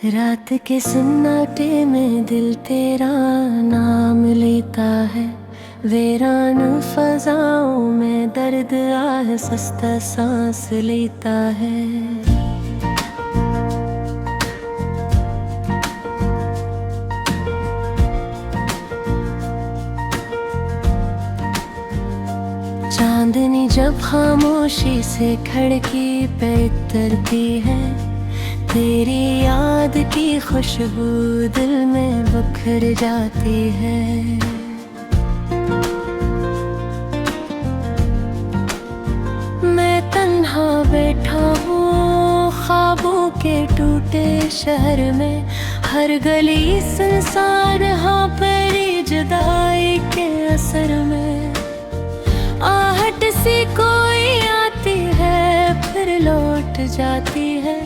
रात के सन्नाटे में दिल तेरा नाम लेता है। वीरान फजाओं में दर्द आहिस्ता सांस लेता है। चांदनी जब खामोशी से खिड़की पे उतरती है, तेरी याद की खुशबू दिल में बिखर जाती है। मैं तन्हा बैठा हूँ ख्वाबों के टूटे शहर में, हर गली सुनसान हाँ परी जुदाई के असर में। आहट सी कोई आती है फिर लौट जाती है,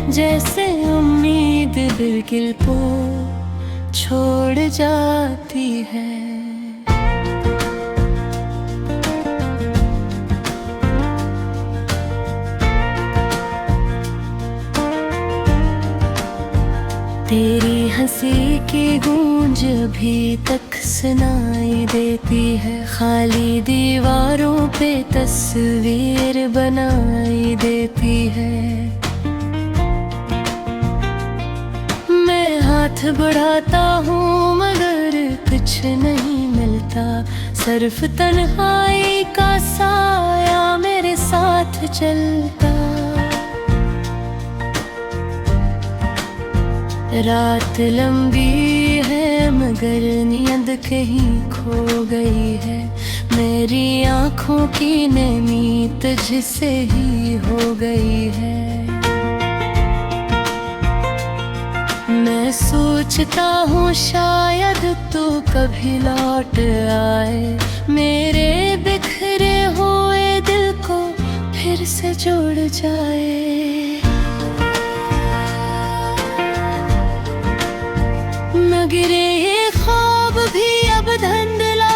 जैसे उम्मीद बिल्कुल को छोड़ जाती है। तेरी हंसी की गूंज अभी तक सुनाई देती है, खाली दीवारों पे तस्वीर बनाई देती है। हाथ बढ़ाता हूँ मगर कुछ नहीं मिलता, सिर्फ तन्हाई का साया मेरे साथ चलता। रात लंबी है मगर नींद कहीं खो गई है, मेरी आँखों की नमी तुझसे ही हो गई है। मैं सोचता हूँ शायद तू कभी लौट आए, मेरे बिखरे हुए दिल को फिर से जोड़ जाए। मगर ये ख्वाब भी अब धुंधला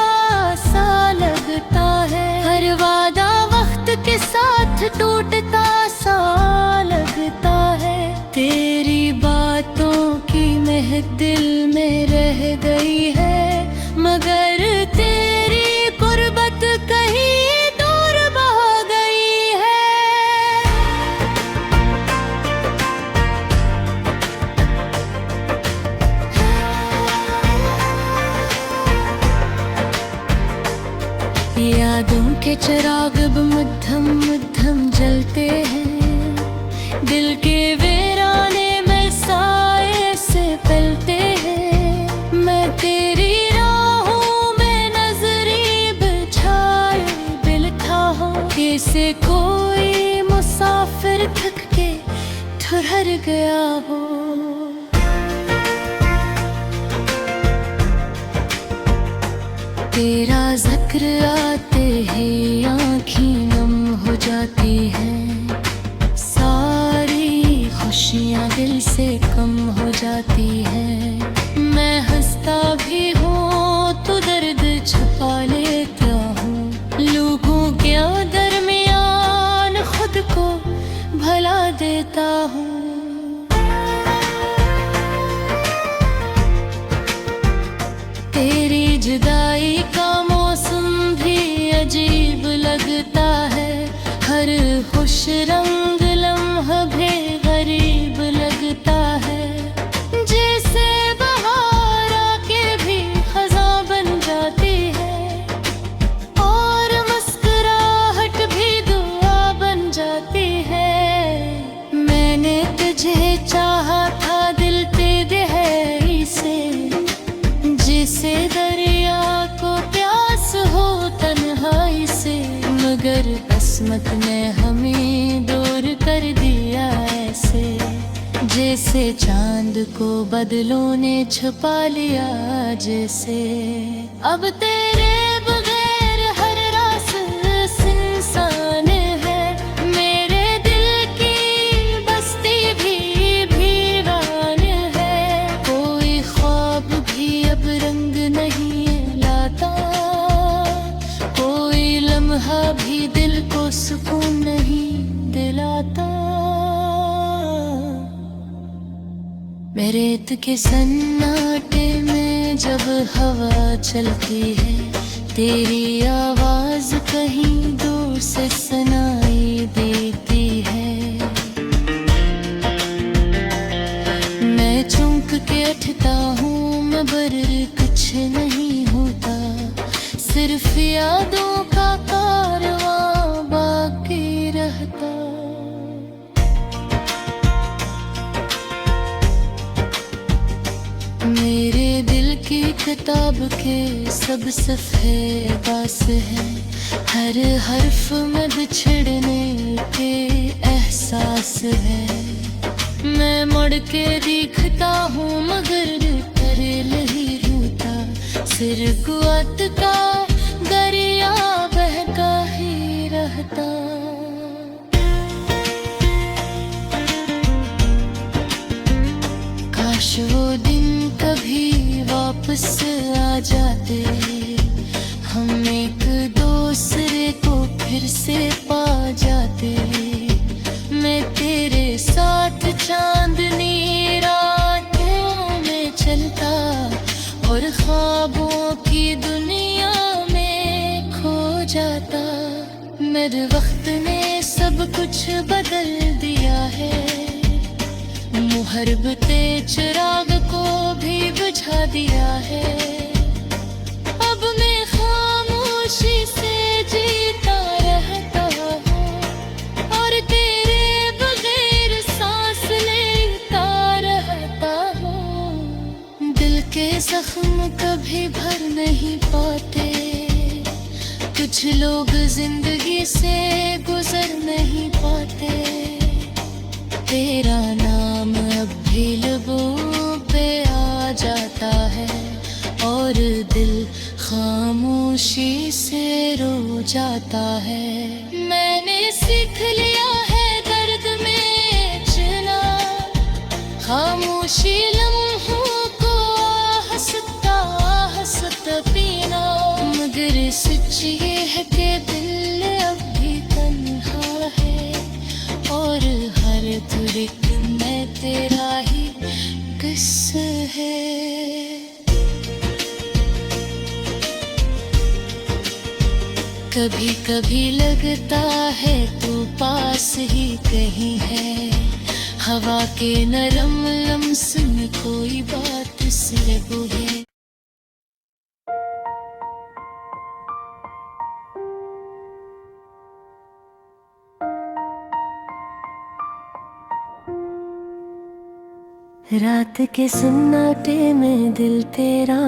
सा लगता है, हर वादा वक्त के साथ टूटता सा लगता है। तेरी बातों की महक दिल में रह गई है, मगर तेरी गुर्बत कहीं दूर बह गई है। यादों के चिराग अब मध्यम मध्यम जलते हैं, दिल के वीराने में साए से पलते हैं। मैं तेरी राहों में नजरी बिछाए बिलखा हूँ, जैसे कोई मुसाफिर थक के ठहर गया हो। तेरा जिक्र आते ही आँखें नम हो जाती हैं, सारी खुशियाँ दिल से कम हो जाती हैं। मैं हंसता भी हूँ तो दर्द छुपा लेता हूँ, लोगों के दरमियान खुद को भला देता हूँ। तेरी जुदाई का मौसम भी अजीब लगता है, हर खुश रंग लम्हा भी गरीब लगता है। जैसे बहार आके भी खज़ां बन जाती है, और मुस्कुराहट भी दुआ बन जाती है। मैंने तुझे चाहा था दिल तेरे है से, जिसे दरिया को प्यास हो तन्हाई से, मगर किस्मत ने हमें दूर कर दिया ऐसे, जैसे चांद को बादलों ने छुपा लिया। जैसे अब तेरे बगैर हर रास्ता सुनसान है, मेरे दिल की बस्ती भी वीरान है। कोई ख्वाब भी अब रंग नहीं लाता, कोई लम्हा भी दिल को सुकून नहीं दिलाता। रेत के सन्नाटे में जब हवा चलती है, तेरी आवाज कहीं दूर से सुनाई देती है। मैं चौंक के उठता हूँ मगर कुछ नहीं होता, सिर्फ यादों का कारवां बाकी रहता। मेरे दिल की किताब के सब सफ़े पास है, हर हर्फ में बिछड़ने के एहसास है। मैं मुड़ के देखता हूँ मगर कर नहीं रूठा, सिर कुआत का दरिया बहका ही रहता। काश वो दिन कभी वापस आ जाते, हम एक दूसरे को फिर से पा जाते। मैं तेरे साथ चांदनी रातों में चलता और ख्वाबों की दुनिया में खो जाता। मेरे वक्त ने सब कुछ बदल दिया है, मुहर्बते चिराग को भी बुझा दिया है। अब मैं खामोशी से जीता रहता हूँ और तेरे बगैर सांस लेता रहता हूँ। दिल के जख्म कभी भर नहीं पाते, कुछ लोग जिंदगी से गुजर नहीं पाते। तेरा नाम अब भी लबों पे आ जाता है और दिल खामोशी से रो जाता है। मैंने सीख लिया है दर्द में चलना, खामोशी लम्हों को हंसता हंसता पीना। मगर सच ये है कि दिल अब भी तन्हा है और हर तुरिक में तेरा ही किस्सा है। कभी कभी लगता है तू पास ही कहीं है, हवा के नरम लम्स में कोई बात सिर्फ है। रात के सन्नाटे में दिल तेरा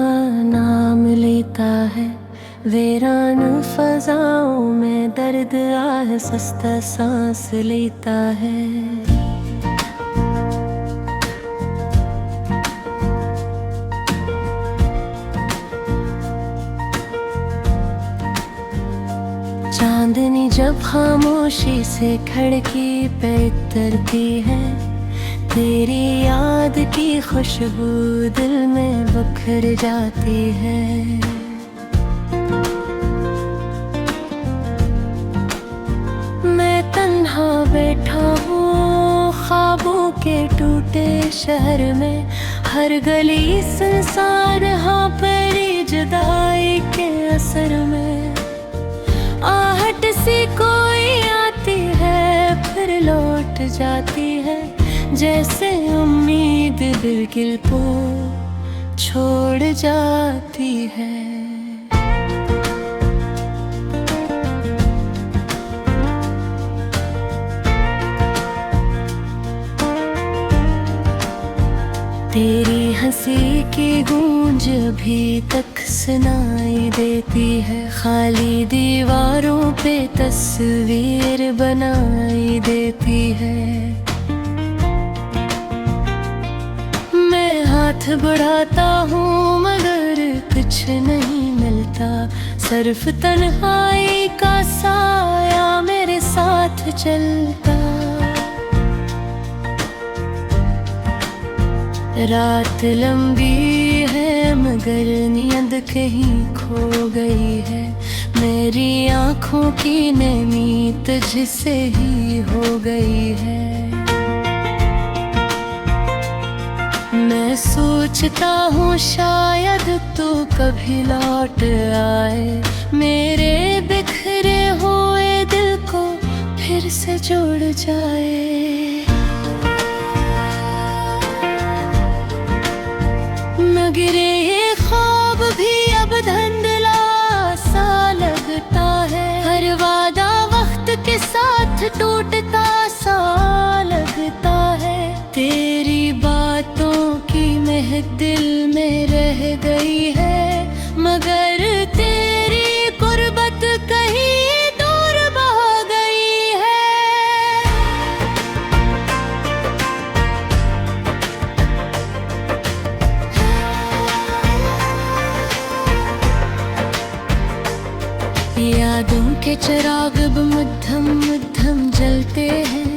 नाम लेता है, वीरान फजाओं में दर्द आहिस्ता सांस लेता है। चांदनी जब खामोशी से खिड़की पे उतरती है, तेरी याद की खुशबू दिल में बिखर जाती है। मैं तन्हा बैठा हूँ ख्वाबों के टूटे शहर में, हर गली सुनसान हाँ परी जुदाई के असर में। आहट सी कोई आती है फिर लौट जाती है, जैसे उम्मीद बिल्कुल को छोड़ जाती है। तेरी हंसी की गूंज अभी तक सुनाई देती है, खाली दीवारों पे तस्वीर बनाई देती है। हाथ बढ़ाता हूँ मगर कुछ नहीं मिलता, सिर्फ तन्हाई का साया मेरे साथ चलता। रात लंबी है मगर नींद कहीं खो गई है, मेरी आँखों की नमी तुझसे ही हो गई है। मैं सोचता हूँ शायद तू कभी लौट आए, मेरे बिखरे हुए दिल को फिर से जोड़ जाए। मगर ये ख्वाब भी अब धुंधला सा लगता है, हर वादा वक्त के साथ टूटता सा लगता है। तेरी बातों की महक दिल में रह गई है, मगर तेरी गुर्बत कहीं दूर बह गई है। यादों के चिराग अब मद्धम मद्धम जलते हैं,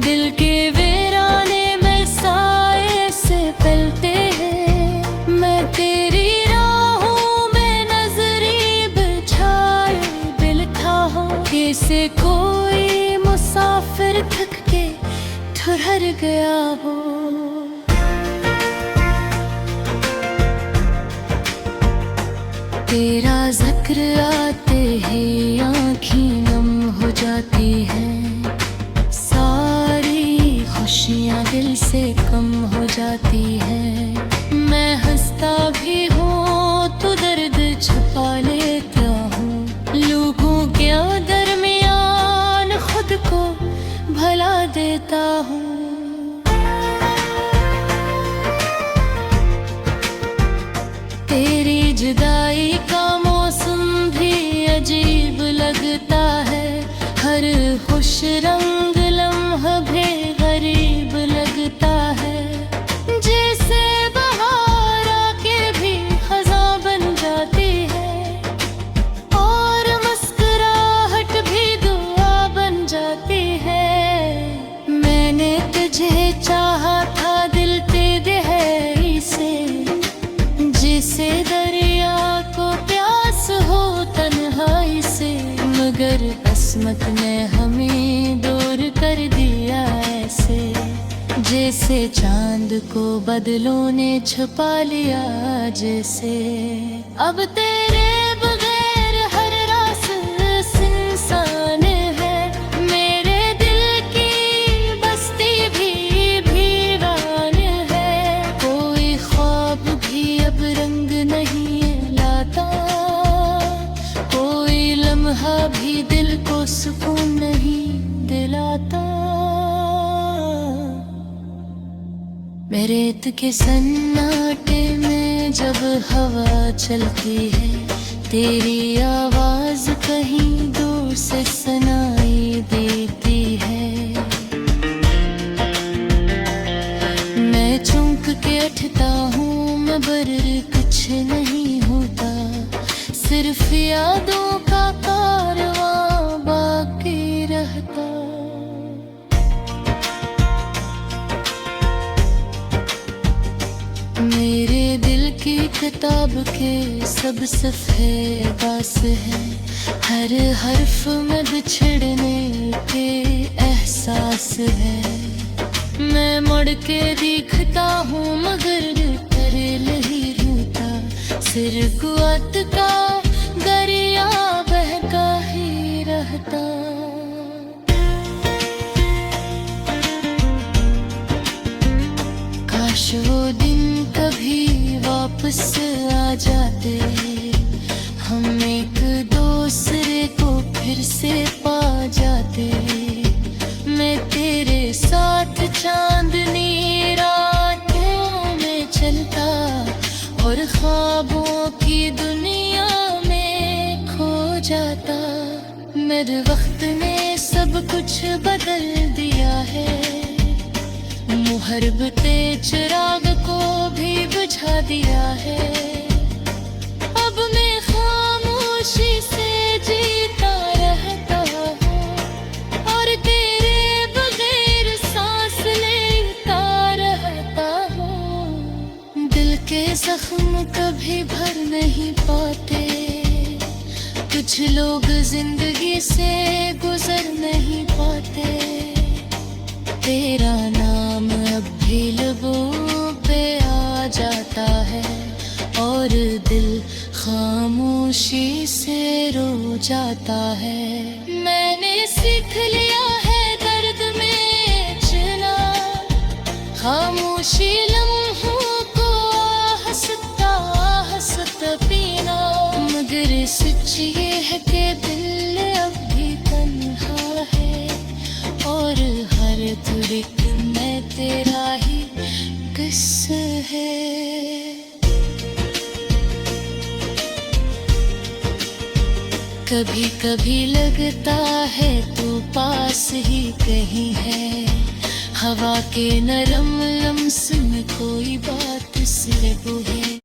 दिल के वीराने में साए से पलते हैं। मैं तेरी राहों में नजरी बिछाए बिलखा हूँ, जैसे कोई मुसाफिर थक के ठहर गया हो। तेरा जिक्र आते ही आँखें नम हो जाती हैं, सारी खुशियाँ दिल से कम हो जाती हैं। मैं हंसता भी हूँ तो दर्द छुपा लेता हूँ, लोगों के दरमियान खुद को भला देता हूँ। तेरी जुदाई का मौसम भी अजीब लगता है, हर खुश रंग लम्हा भी गरीब लगता है। जैसे बहार आके भी खज़ां बन जाती है, और मुस्कुराहट भी दुआ बन जाती है। मैंने तुझे चाहा था दिल ते गहराई से, जिसे दरिया को प्यास हो तन्हाई से, मगर किस्मत ने हमें दूर कर दिया ऐसे, जैसे चांद को बादलों ने छुपा लिया। जैसे अब तेरे बगैर हर रास्ता सुनसान है, मेरे दिल की बस्ती भी वीरान है। कोई ख्वाब भी अब रंग नहीं लाता, कोई लम्हा भी दिल को सुकून नहीं दिलाता। मैं रेत के सन्नाटे में जब हवा चलती है, तेरी आवाज कहीं दूर से सुनाई देती है। मैं चौंक के उठता हूँ, मगर कुछ नहीं होता, सिर्फ यादों का कारवां बाकी रहता। मेरे दिल की किताब के सब सफ़े बास हैं, हर हर्फ में बिछड़ने के एहसास है। मैं मुड़ के देखता हूँ मगर तेरे नहीं रूठा, सिर कुआत का दरिया बहका ही रहता। काश वो दिन कभी वापस आ जाते, हम एक दूसरे को फिर से पा जाते। मैं तेरे साथ चांदनी रातों में चलता, और ख्वाबों की दुनिया में खो जाता। मेरे वक्त ने सब कुछ बदल दिया है, मुहर्बते चिराग को भी बुझा दिया है। अब मैं खामोशी से जीता रहता हूँ, और तेरे बगैर सांस लेता रहता हूँ। दिल के जख्म कभी भर नहीं पाते, कुछ लोग जिंदगी से गुजर नहीं पाते। तेरा नाम अब भी लबों पे आ जाता है और दिल खामोशी से रो जाता है। मैंने सीख लिया है दर्द में चलना, खामोशी लम्हों को हंसता हंसता पीना। मगर सच ये है कि दिल अब भी तन्हा है और हर धड़क में तेरा ही किस्सा है। कभी कभी लगता है तू पास ही कहीं है, हवा के नरम लम्स में कोई बात सिर्फ है।